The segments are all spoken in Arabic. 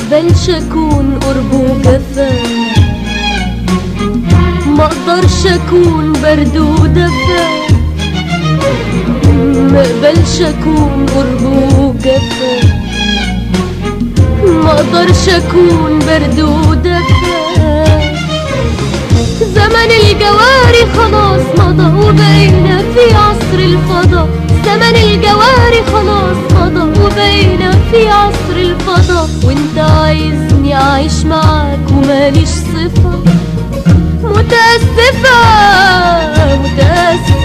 مقبلش اكون قربه جفا، مقدرش اكون برد ودفا. مقبلش اكون قربه جفا، مقدرش اكون برد ودفا. زمن الجواري خلاص مضى وبقينا في عصر الفضا. زمن الجواري خلاص مضى وبقينا في عصر الفضا. وانت عايزني اعيش معاك وماليش صفة. متأسفة متأسفة.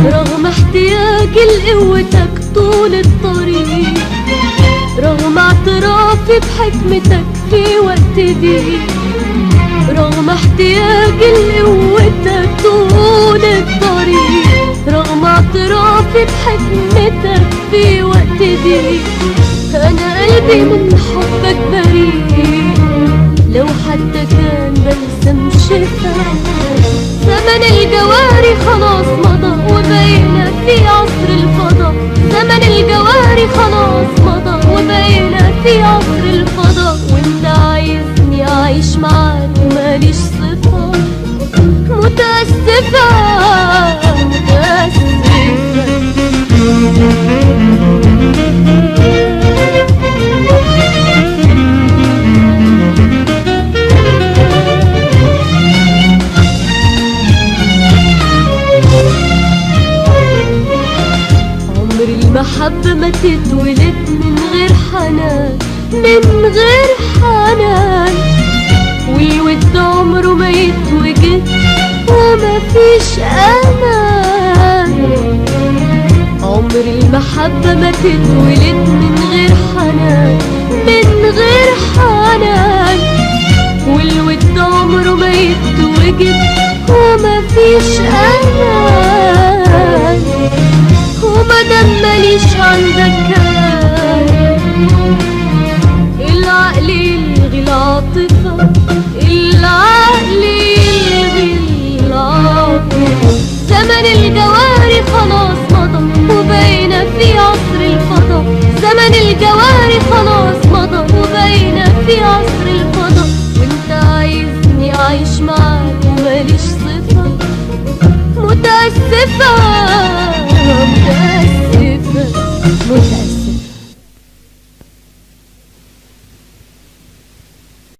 رغم احتياجي لقوتك طول الطريق، رغم اعترافي بحكمتك في وقت ضيق، رغم احتياجي لقوتك طول الطريق، رغم اعترافي بحكمتك في وقت ضيق. انا قلبي من حبك بريء لو حتى كان بلسم شفا. زمن الجواري خلاص مضى وبقينا في عصر الفضا. زمن الجواري خلاص مضى وبقينا في عصر الفضا. وانت عايزني اعيش معاك وماليش صفة. متأسفة متأسفة. المحبة ما تتولد من غير حنان، من غير حنان. والود عمره ما يتوجد وما فيش أمان. عمر المحبة ما تتولد من غير حنان، من غير حنان. والود عمره ما يتوجد وما فيش أمان. ومادام ماليش عندك كلام، العقل يلغي العاطفة. العقل يلغي العاطفة. زمن الجواري خلاص مضى وبقينا في عصر الفضا. زمن الجواري خلاص مضى وبقينا في عصر الفضا. وانت عايزني اعيش معاك وماليش صفة. متأسفة